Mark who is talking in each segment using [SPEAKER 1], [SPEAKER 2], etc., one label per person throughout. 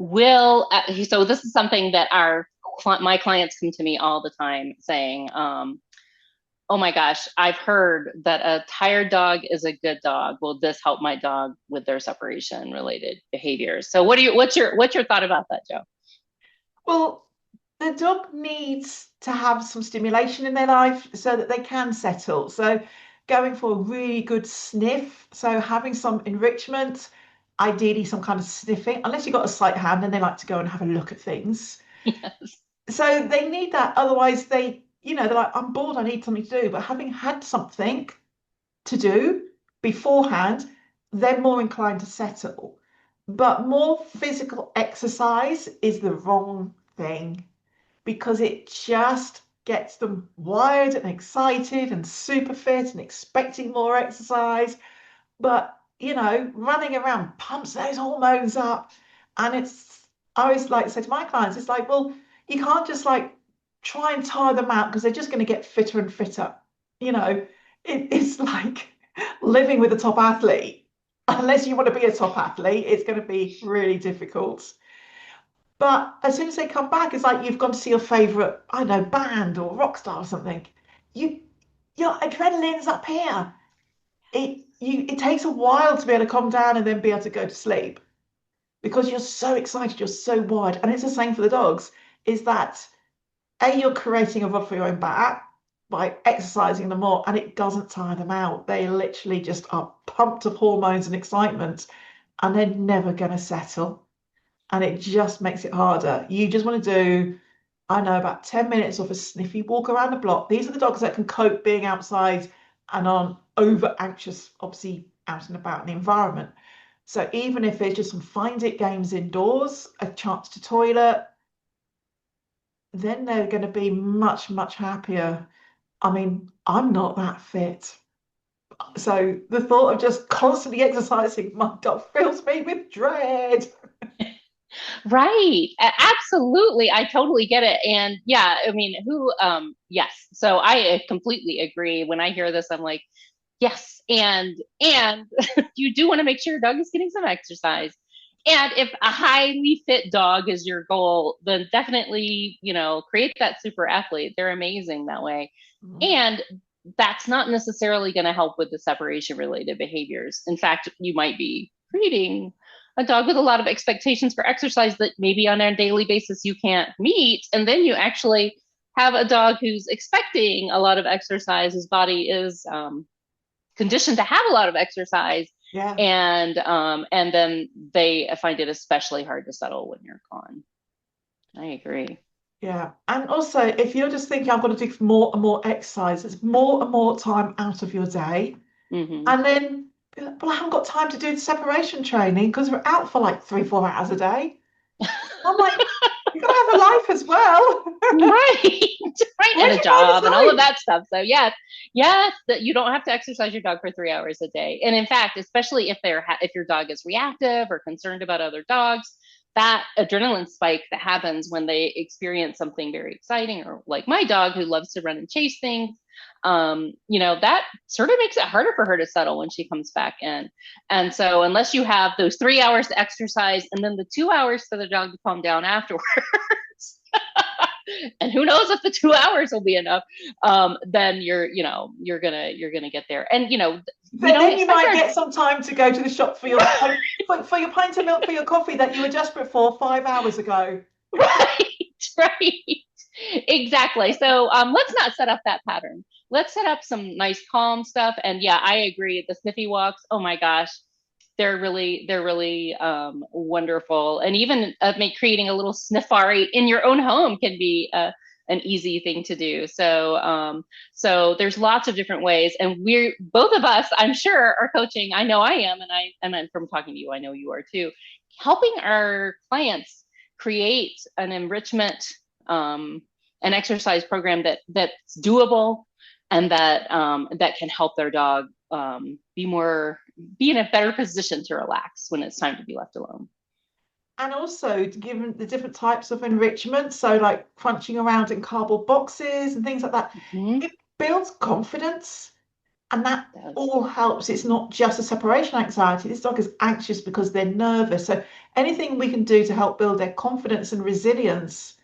[SPEAKER 1] will so this is something that my clients come to me all the time saying, oh my gosh, I've heard that a tired dog is a good dog. Will this help my dog with their separation related behaviors? So what's your thought about that, Joe?
[SPEAKER 2] Well, the dog needs to have some stimulation in their life so that they can settle. So, going for a really good sniff, so having some enrichment, ideally some kind of sniffing, unless you've got a sight hand and they like to go and have a look at things.
[SPEAKER 1] Yes.
[SPEAKER 2] So they need that. Otherwise, they're like, I'm bored, I need something to do. But having had something to do beforehand, they're more inclined to settle. But more physical exercise is the wrong thing because it just gets them wired and excited and super fit and expecting more exercise. But, running around pumps those hormones up. And I always like to say to my clients, it's like, well, you can't just like try and tire them out because they're just going to get fitter and fitter. You know, it's like living with a top athlete. Unless you want to be a top athlete, it's going to be really difficult. But as soon as they come back, it's like you've gone to see your favorite, I don't know, band or rock star or something. You, your adrenaline's up here. It takes a while to be able to calm down and then be able to go to sleep because you're so excited, you're so wired. And it's the same for the dogs, is that you're creating a rod for your own back by exercising them more, and it doesn't tire them out. They literally just are pumped of hormones and excitement, and they're never going to settle. And it just makes it harder. You just want to do, I know, about 10 minutes of a sniffy walk around the block. These are the dogs that can cope being outside and aren't over anxious, obviously, out and about in the environment. So even if it's just some find it games indoors, a chance to toilet, then they're going to be much, much happier. I mean, I'm not that fit. So the thought of just constantly exercising my dog fills me with dread.
[SPEAKER 1] Right. Absolutely. I totally get it. And yeah, I mean, yes. So I completely agree. When I hear this, I'm like, yes. And you do want to make sure your dog is getting some exercise. And if a highly fit dog is your goal, then definitely, create that super athlete. They're amazing that way.
[SPEAKER 2] Mm.
[SPEAKER 1] And that's not necessarily going to help with the separation related behaviors. In fact, you might be creating a dog with a lot of expectations for exercise that maybe on a daily basis you can't meet. And then you actually have a dog who's expecting a lot of exercise. His body is conditioned to have a lot of exercise.
[SPEAKER 2] Yeah,
[SPEAKER 1] And then they find it especially hard to settle when you're gone. I agree.
[SPEAKER 2] yeah. And also, if you're just thinking, I'm going to do more and more exercise, it's more and more time out of your day.
[SPEAKER 1] Hmm.
[SPEAKER 2] And then, well, I haven't got time to do the separation training because we're out for like 3, 4 hours a day. I'm like, you've got to have a life as well.
[SPEAKER 1] Right. Right.
[SPEAKER 2] Where
[SPEAKER 1] And
[SPEAKER 2] do
[SPEAKER 1] a
[SPEAKER 2] you find
[SPEAKER 1] job
[SPEAKER 2] this
[SPEAKER 1] and all of
[SPEAKER 2] life?
[SPEAKER 1] that stuff. So yes, yes, that you don't have to exercise your dog for 3 hours a day. And in fact, especially if your dog is reactive or concerned about other dogs, that adrenaline spike that happens when they experience something very exciting, or like my dog who loves to run and chase things, that sort of makes it harder for her to settle when she comes back in. And so unless you have those 3 hours to exercise and then the 2 hours for the dog to calm down afterwards, and who knows if the 2 hours will be enough, then you're gonna get there. And we
[SPEAKER 2] But
[SPEAKER 1] don't
[SPEAKER 2] then you
[SPEAKER 1] expect
[SPEAKER 2] might
[SPEAKER 1] our
[SPEAKER 2] get some time to go to the shop for your for your pint of milk for your coffee that you were desperate for 5 hours ago.
[SPEAKER 1] right, right, exactly. So let's not set up that pattern. Let's set up some nice calm stuff. And yeah, I agree. The sniffy walks. Oh my gosh, they're really wonderful. And even creating a little sniffari in your own home can be an easy thing to do. So there's lots of different ways, and we're both of us, I'm sure, are coaching. I know I am, and I'm from talking to you. I know you are too, helping our clients create an enrichment, um, an exercise program that's doable and that can help their dog be in a better position to relax when it's time to be left alone.
[SPEAKER 2] And also to give them the different types of enrichment, so like crunching around in cardboard boxes and things like that,
[SPEAKER 1] Mhm.
[SPEAKER 2] it builds confidence. And that
[SPEAKER 1] That's
[SPEAKER 2] all helps. It's not just a separation anxiety. This dog is anxious because they're nervous. So anything we can do to help build their confidence and resilience,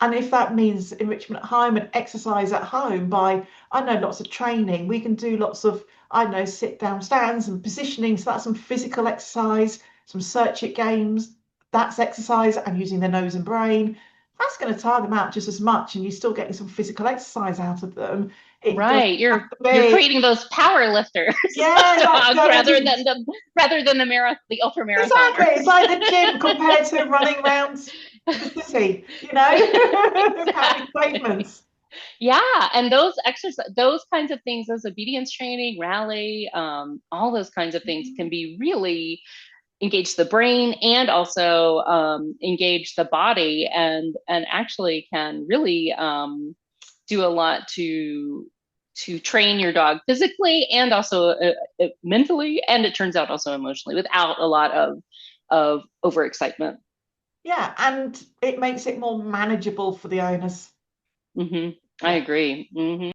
[SPEAKER 2] and if that means enrichment at home and exercise at home by, I know, lots of training, we can do lots of, I know, sit down stands and positioning. So that's some physical exercise, some search it games. That's exercise and using their nose and brain. That's going to tire them out just as much, and you're still getting some physical exercise out of them. It doesn't
[SPEAKER 1] right.
[SPEAKER 2] have to
[SPEAKER 1] You're
[SPEAKER 2] be,
[SPEAKER 1] creating those power lifters
[SPEAKER 2] yeah, like
[SPEAKER 1] dogs
[SPEAKER 2] going to,
[SPEAKER 1] rather than the ultra
[SPEAKER 2] exactly.
[SPEAKER 1] marathoners.
[SPEAKER 2] It's like the gym compared to running around the city, pounding pavements.
[SPEAKER 1] Yeah, and those exercise, those kinds of things, those obedience training, rally, all those kinds of things can be really engage the brain and also engage the body, and actually can really do a lot to train your dog physically and also mentally, and it turns out also emotionally without a lot of overexcitement.
[SPEAKER 2] Yeah, and it makes it more manageable for the owners.
[SPEAKER 1] Hmm. I
[SPEAKER 2] Yeah.
[SPEAKER 1] agree. Hmm.